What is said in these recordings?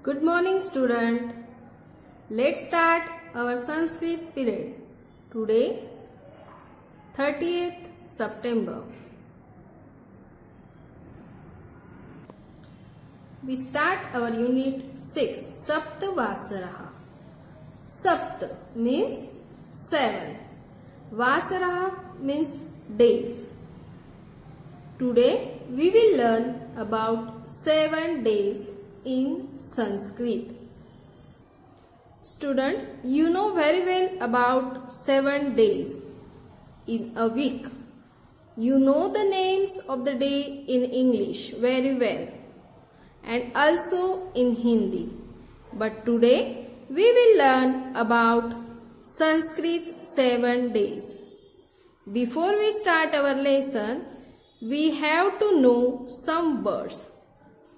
Good morning, student. Let's start our Sanskrit period. Today, 30th September. We start our unit 6, Saptavasaraha. Sapt means 7. Vasaraha means days. Today, we will learn about 7 days in Sanskrit. Student, you know very well about 7 days in a week. You know the names of the day in English very well and also in Hindi. But today we will learn about Sanskrit 7 days. Before we start our lesson, we have to know some words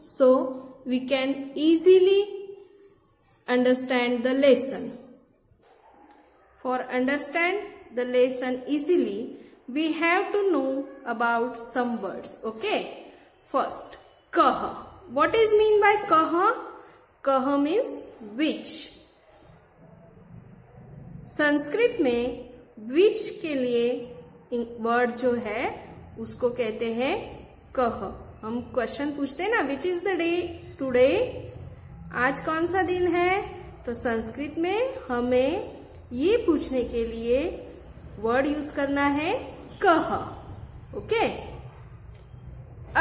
so we can easily understand the lesson. For understand the lesson easily, we have to know about some words. Okay. First, kaha. What is mean by kaha? Kaha means which. Sanskrit में which के लिए word जो है उसको कहते हैं कह. हम क्वेश्चन पूछते हैं ना, which is the day today, आज कौन सा दिन है, तो संस्कृत में हमें ये पूछने के लिए वर्ड यूज करना है कह. ओके.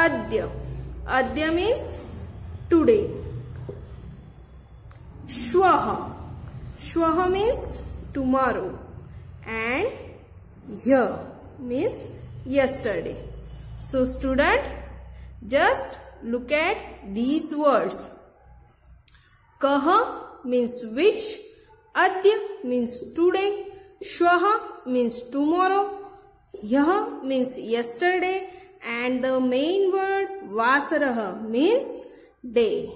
अद्य. अद्य मीन्स टुडे. श्वः. श्वः मीन्स टुमारो एंड ह्यः means yesterday. So student, just look at these words. Kaha means which, adya means today, shwaha means tomorrow, yah means yesterday, and the main word vasaraha means day.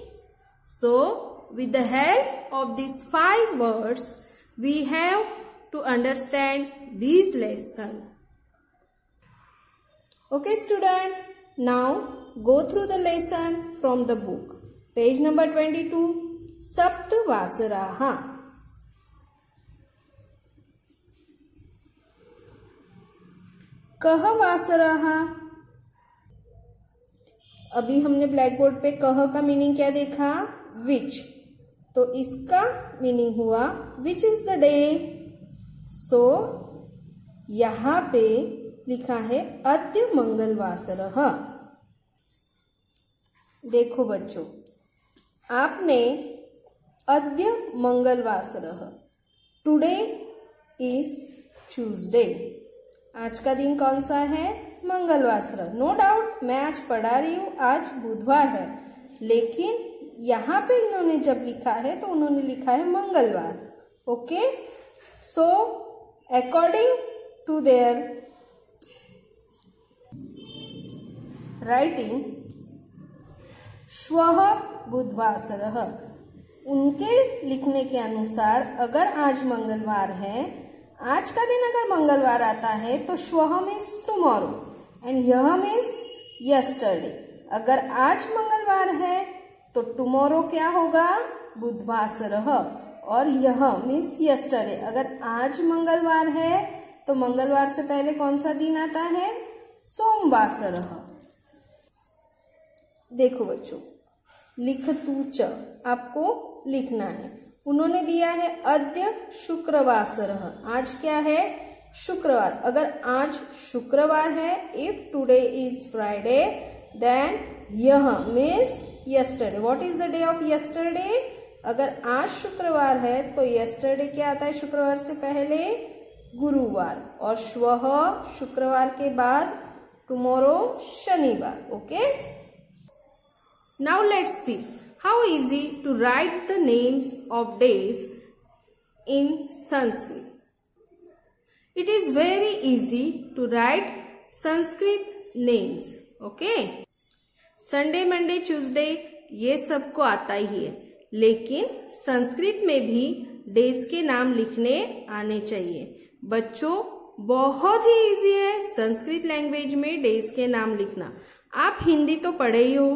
So with the help of these 5 words, we have to understand these lessons. Okay student, now go through the lesson from the book. Page number 22, Saptavasaraha. कह वासराहा. अभी हमने black board पे कह का meaning क्या देखा, विच. तो इसका मीनिंग हुआ विच इज द डे. सो यहाँ पे लिखा है अद्य मंगलवासरः. देखो बच्चों, आपने अद्य मंगलवासरः, टुडे इज ट्यूसडे, आज का दिन कौन सा है, मंगलवासरः. नो डाउट मैं आज पढ़ा रही हूँ, आज बुधवार है, लेकिन यहाँ पे इन्होंने जब लिखा है तो उन्होंने लिखा है मंगलवार. Okay. So according to their writing, श्वः बुधवासरः, उनके लिखने के अनुसार अगर आज मंगलवार है, आज का दिन अगर मंगलवार आता है तो श्वः मीन्स टुमारो एंड यह मीन्स यस्टरडे. अगर आज मंगलवार है तो टुमारो क्या होगा, बुधवासरः, और यह मीन्स यस्टरडे. अगर आज मंगलवार है तो मंगलवार से पहले कौन सा दिन आता है, सोमवासरः. देखो बच्चों, लिखतु च आपको लिखना है. उन्होंने दिया है अद्य शुक्रवासरः, आज क्या है, शुक्रवार. अगर आज शुक्रवार है, if today is Friday, then यह means yesterday. What is the day of yesterday. अगर आज शुक्रवार है तो यस्टरडे क्या आता है, शुक्रवार से पहले गुरुवार, और श्वः शुक्रवार के बाद टुमारो शनिवार. Okay. Now let's see how easy to write the names of days in Sanskrit. It is very easy to write Sanskrit names. Okay? Sunday, Monday, Tuesday ये सबको आता ही है, लेकिन संस्कृत में भी डेज के नाम लिखने आने चाहिए. बच्चों, बहुत ही इजी है संस्कृत लैंग्वेज में डेज के नाम लिखना. आप हिंदी तो पढ़े ही हो,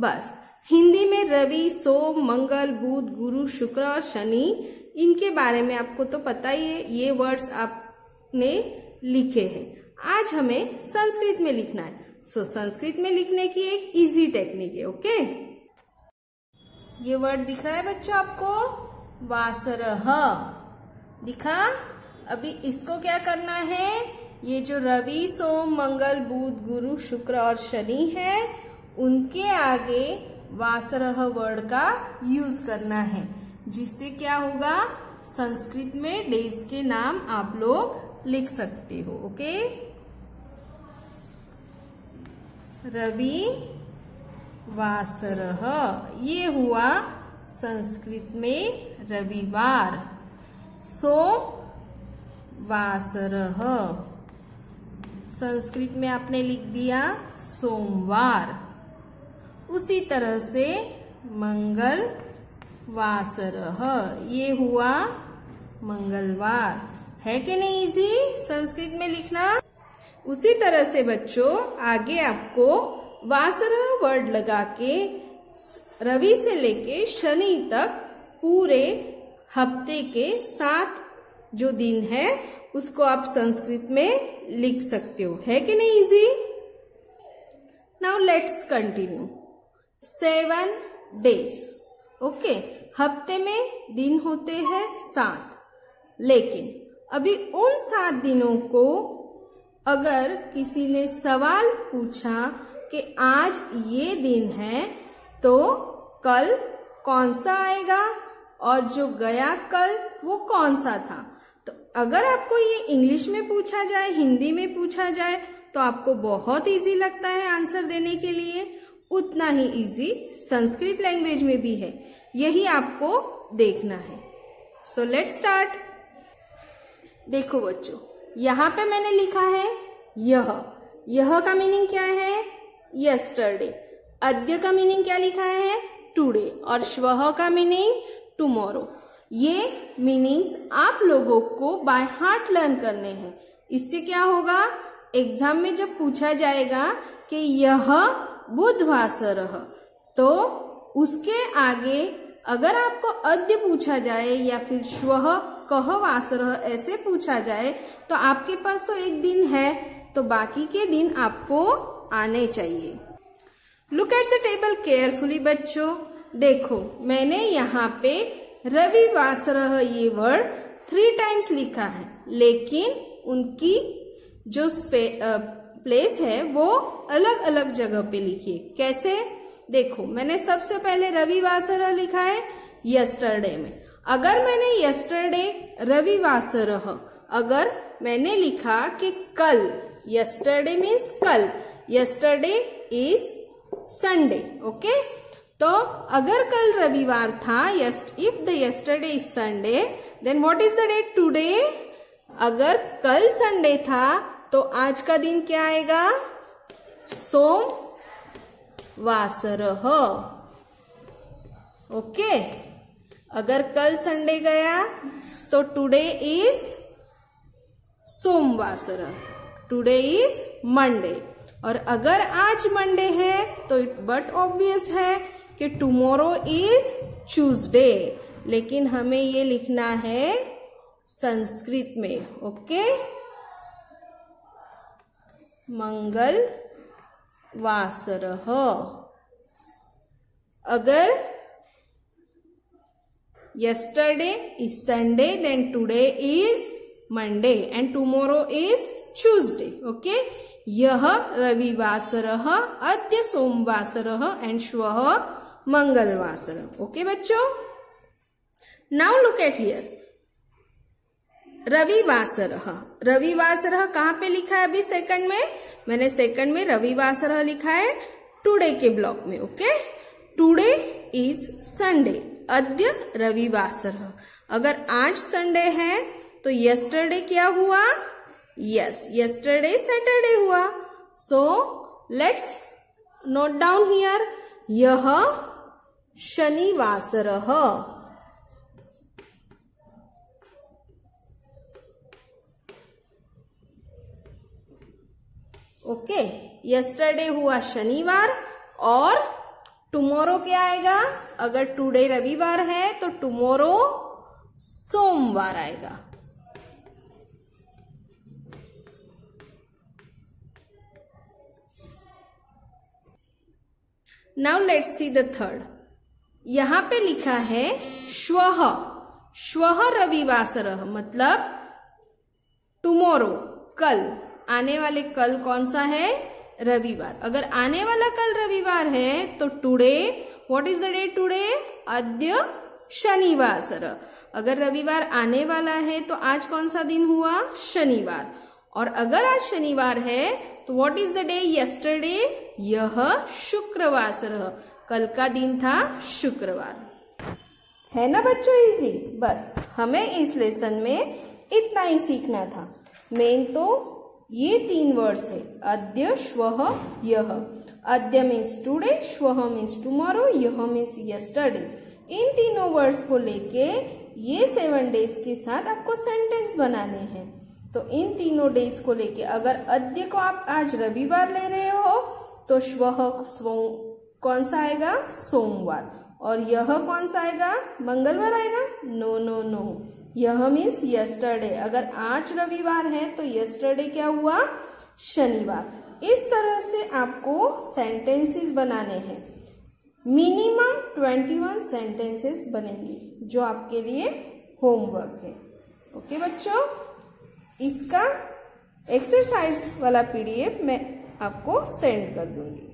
बस हिंदी में रवि, सोम, मंगल, बुध, गुरु, शुक्र और शनि, इनके बारे में आपको तो पता ही है, ये वर्ड्स आपने लिखे हैं। आज हमें संस्कृत में लिखना है। सो संस्कृत में लिखने की एक इजी टेक्निक है। ओके, ये वर्ड दिख रहा है बच्चों आपको, वासरः दिखा। अभी इसको क्या करना है, ये जो रवि, सोम, मंगल, बुध, गुरु, शुक्र और शनि है, उनके आगे वासरः वर्ड का यूज करना है, जिससे क्या होगा, संस्कृत में डेज के नाम आप लोग लिख सकते हो। ओके, रवि वासरः, ये हुआ संस्कृत में रविवार। सोम वासरः, संस्कृत में आपने लिख दिया सोमवार। उसी तरह से मंगल वासरः, ये हुआ मंगलवार। है कि नहीं इजी संस्कृत में लिखना। उसी तरह से बच्चों आगे आपको वासरः वर्ड लगा के रवि से लेके शनि तक पूरे हफ्ते के 7 जो दिन है उसको आप संस्कृत में लिख सकते हो। है कि नहीं easy. Now let's continue. 7 days। Okay, हफ्ते में दिन होते हैं 7, लेकिन अभी उन 7 दिनों को अगर किसी ने सवाल पूछा कि आज ये दिन है तो कल कौन सा आएगा और जो गया कल वो कौन सा था। तो अगर आपको ये इंग्लिश में पूछा जाए, हिंदी में पूछा जाए तो आपको बहुत इजी लगता है आंसर देने के लिए, उतना ही इजी संस्कृत लैंग्वेज में भी है। यही आपको देखना है। So let's start. देखो बच्चों, यहाँ पे मैंने लिखा है यह का मीनिंग क्या है, यस्टरडे। अद्य का मीनिंग क्या लिखा है, टुडे। और श्वः का मीनिंग टुमारो। ये मीनिंग्स आप लोगों को बाय हार्ट लर्न करने हैं। इससे क्या होगा, एग्जाम में जब पूछा जाएगा कि यह बुधवासरः, तो उसके आगे अगर आपको अद्य पूछा जाए या फिर श्वः कः वासरः ऐसे पूछा जाए तो आपके पास तो एक दिन है, तो बाकी के दिन आपको आने चाहिए। Look at the table carefully बच्चों। देखो मैंने यहाँ पे रविवासरः ये वर्ड 3 टाइम्स लिखा है, लेकिन उनकी जो प्लेस है वो अलग अलग जगह पे लिखी है। कैसे, देखो मैंने सबसे पहले रविवासरः लिखा है यस्टरडे में। अगर मैंने यस्टरडे रविवासरः, अगर मैंने लिखा कि कल, यस्टरडे मीन्स कल, यस्टरडे इज संडे। ओके, तो अगर कल रविवार था, if the yesterday is Sunday, then what is the date, today. अगर कल संडे था तो आज का दिन क्या आएगा, सोमवासरः। ओके, अगर कल संडे गया तो टुडे इज सोमवासरः, टुडे इज मंडे। और अगर आज मंडे है तो बट ऑब्वियस है कि टुमारो इज ट्यूसडे, लेकिन हमें ये लिखना है संस्कृत में। ओके, मंगल वासरः। अगर yesterday is Sunday, then today is Monday and tomorrow is Tuesday. Okay, यह रविवासरः, अद्य सोमवासरः एंड श्वः मंगलवासरः। ओके बच्चों, नाउ लुक एट हियर। रविवासरः, रविवासरः कहाँ पे लिखा है अभी सेकंड में, मैंने सेकंड में रविवासरः लिखा है टुडे के ब्लॉक में। ओके, टुडे इज संडे, अद्य रविवासरः। अगर आज संडे है तो यस्टरडे क्या हुआ, यस यस्टरडे सैटरडे हुआ। So let's note down here, यह शनिवासरः। ओके, यस्टरडे हुआ शनिवार और टुमारो क्या आएगा? अगर टुडे रविवार है तो टुमारो सोमवार आएगा। Now let's see the third. यहां पे लिखा है श्वः। श्वः रविवासरः मतलब टुमारो, कल, आने वाले कल कौन सा है? रविवार। अगर आने वाला कल रविवार है तो today, what is the day today? अद्य शनिवासरः। अगर रविवार आने वाला है तो आज कौन सा दिन हुआ? शनिवार। और अगर आज शनिवार है तो what is the day? Yesterday, यह शुक्रवासरः। कल का दिन था शुक्रवार। है ना बच्चों इजी? बस हमें इस लेसन में इतना ही सीखना था। मेन तो ये 3 वर्ड्स है, अद्य, श्वः, यह। अद्य मीन्स टुडे, श्वः मीन्स टुमारो, यह मीन्स यस्टरडे। इन तीनों वर्ड्स को लेके ये 7 डेज के साथ आपको सेंटेंस बनाने हैं। तो इन तीनों डेज को लेके अगर अद्य को आप आज रविवार ले रहे हो तो श्वः कौन सा आएगा? सोमवार। और यह कौन सा आएगा? मंगलवार आएगा? नो नो नो, यह मीन्स यस्टरडे। अगर आज रविवार है तो यस्टरडे क्या हुआ? शनिवार। इस तरह से आपको सेंटेंसेस बनाने हैं। मिनिमम 21 सेंटेंसेस बनेंगे जो आपके लिए होमवर्क है। ओके बच्चों, इसका एक्सरसाइज वाला PDF मैं आपको सेंड कर दूंगी।